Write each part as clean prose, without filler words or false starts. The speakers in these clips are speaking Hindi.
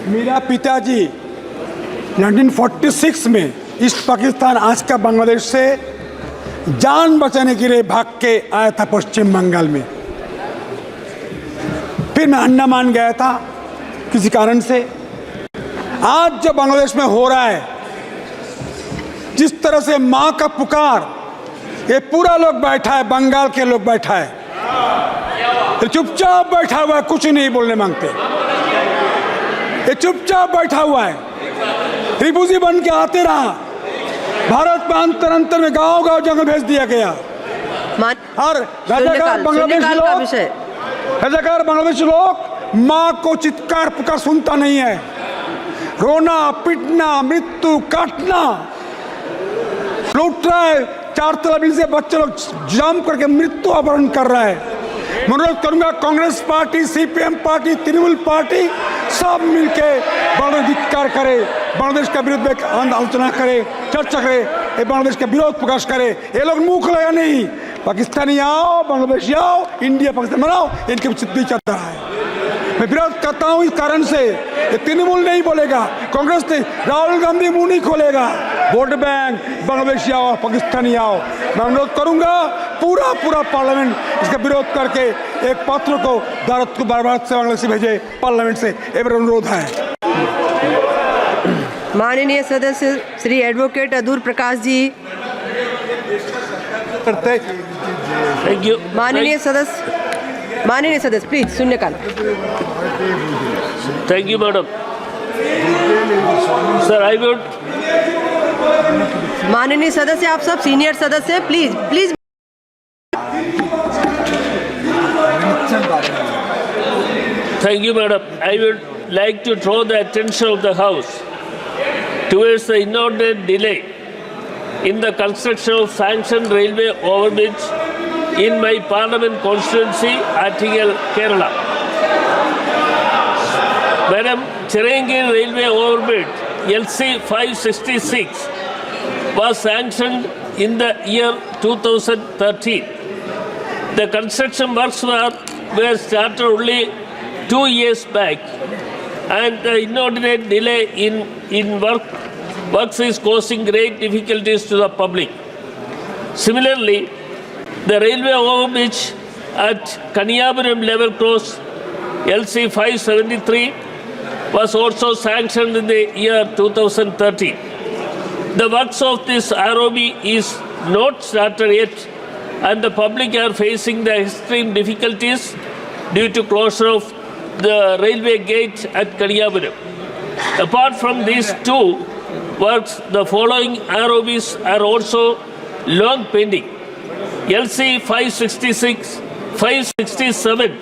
मेरा पिताजी 1946 में ईस्ट पाकिस्तान आज का बांग्लादेश से जान बचाने के लिए भाग के आया था पश्चिम बंगाल में। फिर मैं अंडमान गया था किसी कारण से। आज जो बांग्लादेश में हो रहा है, जिस तरह से माँ का पुकार, ये पूरा लोग बैठा है, बंगाल के लोग बैठा है, ये चुपचाप बैठा हुआ है, कुछ नहीं बोलने मांगते। ये चुपचाप बैठा हुआ है, रिफुजी बन के आते रहा। भारत में अंतर अंतर में गांव गांव जंगल भेज दिया गया। और रजाकार बांग्लादेशी लोग माँ को चित्कार पुकार सुनता नहीं है। रोना पिटना, मृत्यु काटना, लूट रहा है। 4 तला से बच्चे लोग जंप करके मृत्यु अपहरण कर रहा है। मैं अनुरोध करूंगा Congress party, CPM party, Trinamool party सब मिलके बांग्लादेश धिक्कार करे, बांग्लादेश के विरुद्ध में आलोचना करे, चर्चा करे, ये बांग्लादेश का विरोध प्रकाश करे। ये लोग मुंह खुलेगा नहीं। पाकिस्तानी आओ, बांग्लादेशी आओ, इंडिया पाकिस्तान बनाओ, इनके बीच चल रहा है। मैं विरोध करता हूँ इस कारण से। ये तृणमूल नहीं बोलेगा, कांग्रेस नहीं, राहुल गांधी मुंह नहीं खोलेगा। वोट बैंक बांग्लादेशी आओ, पाकिस्तानी आओ। मैं अनुरोध करूंगा पूरा पार्लियामेंट इसका विरोध करके एक पत्र को भारत से बांग्लादेश भेजे पार्लियामेंट से, ये मेरा अनुरोध है। माननीय सदस्य Shri advocate Adoor Prakash ji. Thank you. माननीय सदस्य प्लीज शून्यकाल। Thank you madam. Sir I would. माननीय सदस्य, आप सब सीनियर सदस्य हैं, please. Thank you, madam. I would like to draw the attention of the House towards the inordinate delay in the construction of sanctioned railway overbridge in my parliament constituency, Attikal, Kerala. Madam, Chirangir Railway Overbridge LC 566 was sanctioned in the year 2013. The construction works were started only 2 years back, and the inordinate delay in works is causing great difficulties to the public. Similarly, the railway overbridge at Kanyapuram level cross LC 573 was also sanctioned in the year 2013. The works of this ROB is not started yet, and the public are facing the extreme difficulties due to closure of the railway gate at Kanyapuram. Apart from these two works, the following ROBs are also long pending. LC 566, 567,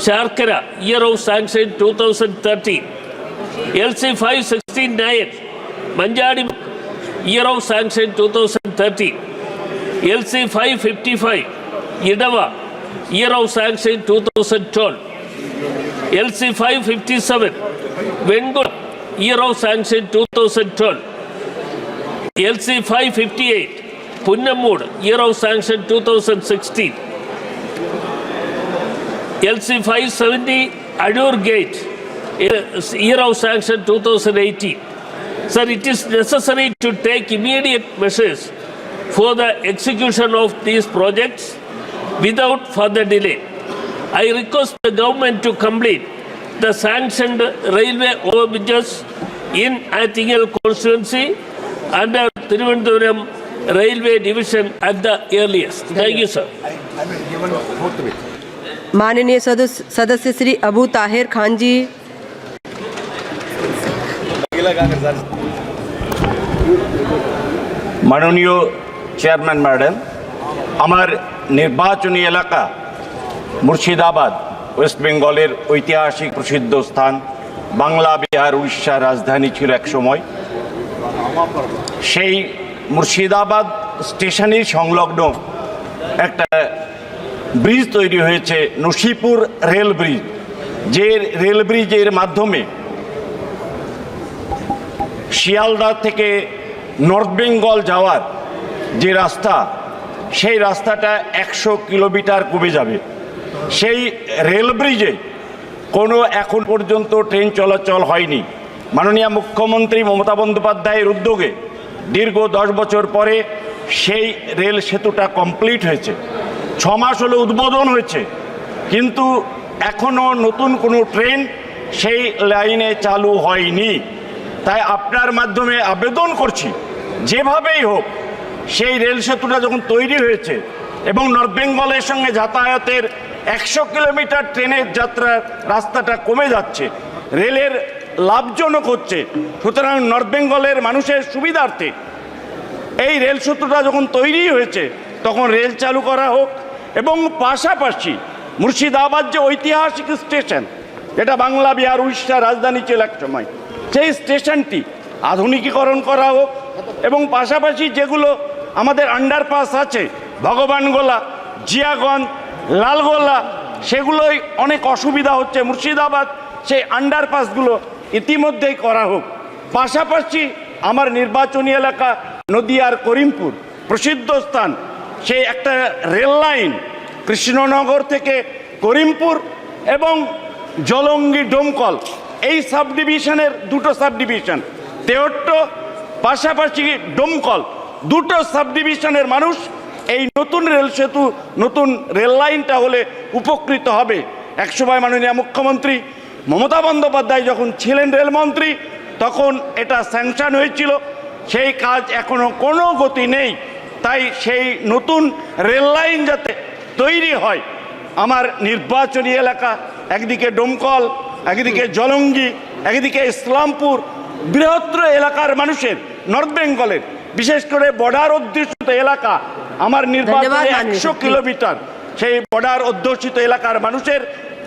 Sharkara, year of sanction 2013. LC 569, Manjadi, year of sanction 2013. LC 555, Yedava, year of sanction 2012. LC 557, Vengur, year of sanction 2012. LC 558, Punnamud, year of sanction 2016. LC 570, Adur Gate, year of sanction 2018. Sir, it is necessary to take immediate measures for the execution of these projects without further delay. I request the government to complete the sanctioned railway overbridges in Attikal constituency under Thiruvananthapuram Railway Division at the earliest. Thank you, sir. माननीय सदस्य श्री अबू ताहिर खान जी। माननीय চেয়ারম্যান ম্যাডাম, আমার নির্বাচনী এলাকা মুর্শিদাবাদ ওয়েস্ট বেঙ্গলের ঐতিহাসিক প্রসিদ্ধ স্থান। বাংলা বিহার উড়িষ্যার রাজধানী ছিল এক সময়। সেই মুর্শিদাবাদ স্টেশনের সংলগ্ন একটা ব্রিজ তৈরি হয়েছে, নসিপুর রেল ব্রিজ। যে রেল ব্রিজের মাধ্যমে শিয়ালদা থেকে নর্থ বেঙ্গল যাওয়ার যে রাস্তা, সেই রাস্তাটা 100 কিলোমিটার কমে যাবে। সেই রেল ব্রিজে কোনো এখন পর্যন্ত ট্রেন চলাচল হয়নি। মাননীয় মুখ্যমন্ত্রী মমতা বন্দ্যোপাধ্যায়ের উদ্যোগে দীর্ঘ 10 বছর পরে সেই রেল সেতুটা কমপ্লিট হয়েছে। 6 মাস হলো উদ্বোধন হয়েছে, কিন্তু এখনও নতুন কোনো ট্রেন সেই লাইনে চালু হয়নি। তাই আপনার মাধ্যমে আবেদন করছি, যেভাবেই হোক সেই রেল সেতুটা যখন তৈরি হয়েছে এবং নর্থ বেঙ্গলের সঙ্গে যাতায়াতের 100 কিলোমিটার ট্রেনের যাত্রার রাস্তাটা কমে যাচ্ছে, রেলের লাভজনক হচ্ছে। সুতরাং নর্থ বেঙ্গলের মানুষের সুবিধার্থে এই রেল সেতুটা যখন তৈরি হয়েছে তখন রেল চালু করা হোক, এবং পাশাপাশি মুর্শিদাবাদ যে ঐতিহাসিক স্টেশন, যেটা বাংলা বিহার উড়িষ্যার রাজধানী ছিল এক সময়, সেই স্টেশনটি আধুনিকীকরণ করা হোক। এবং পাশাপাশি যেগুলো আমাদের আন্ডারপাস আছে, ভগবানগোলা, জিয়াগঞ্জ, লালগোলা, সেগুলোই অনেক অসুবিধা হচ্ছে। মুর্শিদাবাদ সেই আন্ডারপাসগুলো ইতিমধ্যেই করা হোক। পাশাপাশি আমার নির্বাচনী এলাকা নদিয়ার করিমপুর প্রসিদ্ধ স্থান, সেই একটা রেল লাইন কৃষ্ণনগর থেকে করিমপুর এবং জলঙ্গি ডোমকল, এই সাব ডিভিশনের 2টো সাব ডিভিশন, তেহট্ট পাশাপাশি ডোমকল, 2টো সাব ডিভিশনের মানুষ এই নতুন রেল সেতু, নতুন রেল লাইনটা হলে উপকৃত হবে। একসময় মাননীয় মুখ্যমন্ত্রী মমতা বন্দ্যোপাধ্যায় যখন ছিলেন রেলমন্ত্রী, তখন এটা স্যাংশন হয়েছিল, সেই কাজ এখনও কোনো গতি নেই। তাই সেই নতুন রেল লাইন যাতে তৈরি হয়, আমার নির্বাচনী এলাকা একদিকে ডোমকল, একদিকে জলঙ্গি, একদিকে ইসলামপুর, বৃহত্তর এলাকার মানুষের, নর্থ বেঙ্গলের বিশেষ করে বর্ডার অধ্যুষিত এলাকা, আমার নির্বাচনে 100 কিলোমিটার, সেই বর্ডার অধ্যুষিত এলাকার মানুষের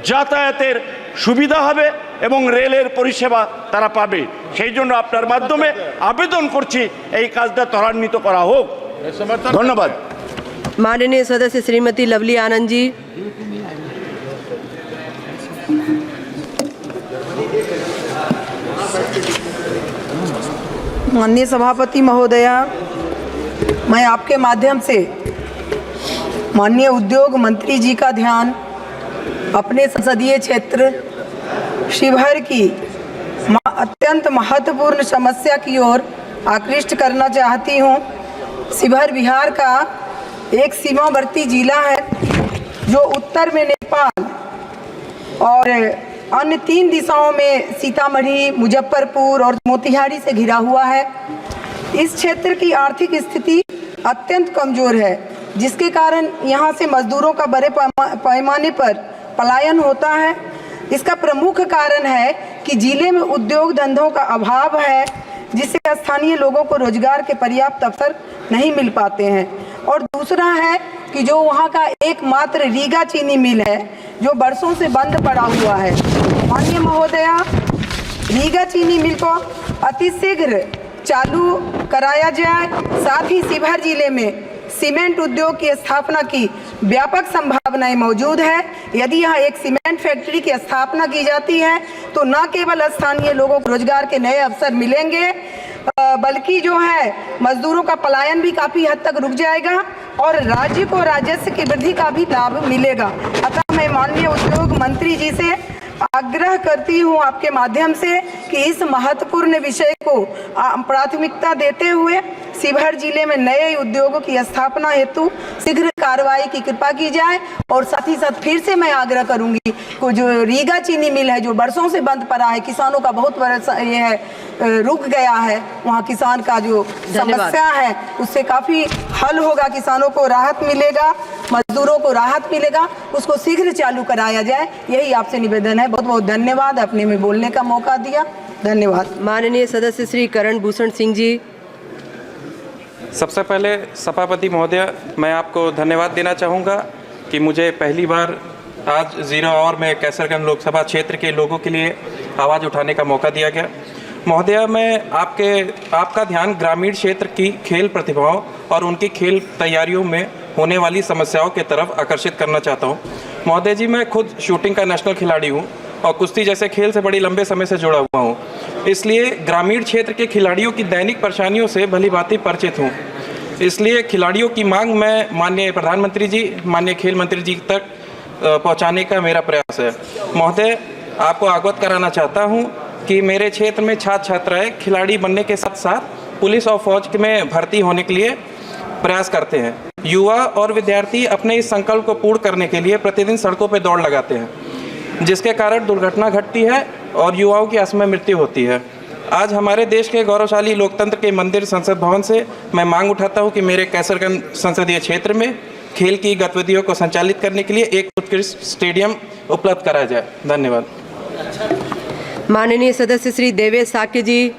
যাতায়াতের সুবিধা হবে এবং রেলের পরিষেবা তারা পাবে। সেই জন্য আপনার মাধ্যমে আবেদন করছি এই কাজটা ত্বরান্বিত করা হোক। ধন্যবাদ। माननीय सदस्य श्रीमती लवली आनंद जी। माननीय सभापति महोदया, मैं आपके माध्यम से माननीय उद्योग मंत्री जी का ध्यान अपने संसदीय क्षेत्र शिवहर की अत्यंत महत्वपूर्ण समस्या की ओर आकृष्ट करना चाहती हूँ। शिवहर बिहार का एक सीमावर्ती जिला है जो उत्तर में नेपाल और अन्य 3 दिशाओं में सीतामढ़ी, मुजफ्फरपुर और मोतिहारी से घिरा हुआ है। इस क्षेत्र की आर्थिक स्थिति अत्यंत कमज़ोर है, जिसके कारण यहाँ से मजदूरों का बड़े पैमाने पर पलायन होता है। इसका प्रमुख कारण है कि जिले में उद्योग धंधों का अभाव है, जिससे स्थानीय लोगों को रोजगार के पर्याप्त अवसर नहीं मिल पाते हैं। और दूसरा है कि जो वहाँ का एकमात्र रीगा चीनी मिल है, जो बरसों से बंद पड़ा हुआ है। माननीय महोदया, रीगा चीनी मिल को अतिशीघ्र चालू कराया जाए। साथ ही शिवहर जिले में सीमेंट उद्योग की स्थापना की व्यापक संभावनाएं मौजूद है। यदि यहाँ एक सीमेंट फैक्ट्री की स्थापना की जाती है तो न केवल स्थानीय लोगों को रोजगार के नए अवसर मिलेंगे, बल्कि जो है मजदूरों का पलायन भी काफ़ी हद तक रुक जाएगा और राज्य को राजस्व की वृद्धि का भी लाभ मिलेगा। अतः मैं माननीय उद्योग मंत्री जी से आग्रह करती हूँ आपके माध्यम से कि इस महत्वपूर्ण विषय को प्राथमिकता देते हुए शिवहर जिले में नए उद्योगों की स्थापना हेतु शीघ्र कार्रवाई की कृपा की जाए। और साथ ही साथ फिर से मैं आग्रह करूंगी कि जो रीगा चीनी मिल है, जो बरसों से बंद पड़ा है, किसानों का बहुत बड़ा ये है रुक गया है, वहाँ किसान का जो समस्या है उससे काफ़ी हल होगा, किसानों को राहत मिलेगा, मजदूरों को राहत मिलेगा, उसको शीघ्र चालू कराया जाए। यही आपसे निवेदन है। बहुत बहुत धन्यवाद, अपने में बोलने का मौका दिया। धन्यवाद। माननीय सदस्य श्री करण भूषण सिंह जी। सबसे पहले सभापति महोदय, मैं आपको धन्यवाद देना चाहूँगा कि मुझे पहली बार आज 0 आवर में कैसरगंज लोकसभा क्षेत्र के लोगों के लिए आवाज़ उठाने का मौका दिया गया। महोदय, मैं आपका ध्यान ग्रामीण क्षेत्र की खेल प्रतिभाओं और उनकी खेल तैयारियों में होने वाली समस्याओं की तरफ आकर्षित करना चाहता हूँ। महोदय जी, मैं खुद शूटिंग का नेशनल खिलाड़ी हूँ और कुश्ती जैसे खेल से बड़ी लंबे समय से जुड़ा हुआ हूँ, इसलिए ग्रामीण क्षेत्र के खिलाड़ियों की दैनिक परेशानियों से भली भांति परिचित हूँ। इसलिए खिलाड़ियों की मांग मैं माननीय प्रधानमंत्री जी, माननीय खेल मंत्री जी तक पहुँचाने का मेरा प्रयास है। महोदय, आपको अवगत कराना चाहता हूँ कि मेरे क्षेत्र में छात्र छात्राएं खिलाड़ी बनने के साथ साथ पुलिस और फौज में भर्ती होने के लिए प्रयास करते हैं। युवा और विद्यार्थी अपने इस संकल्प को पूर्ण करने के लिए प्रतिदिन सड़कों पर दौड़ लगाते हैं, जिसके कारण दुर्घटना घटती है और युवाओं की असमय मृत्यु होती है। आज हमारे देश के गौरवशाली लोकतंत्र के मंदिर संसद भवन से मैं मांग उठाता हूं कि मेरे कैसरगंज संसदीय क्षेत्र में खेल की गतिविधियों को संचालित करने के लिए एक उत्कृष्ट स्टेडियम उपलब्ध कराया जाए। धन्यवाद। माननीय सदस्य श्री देवेश साक्य जी।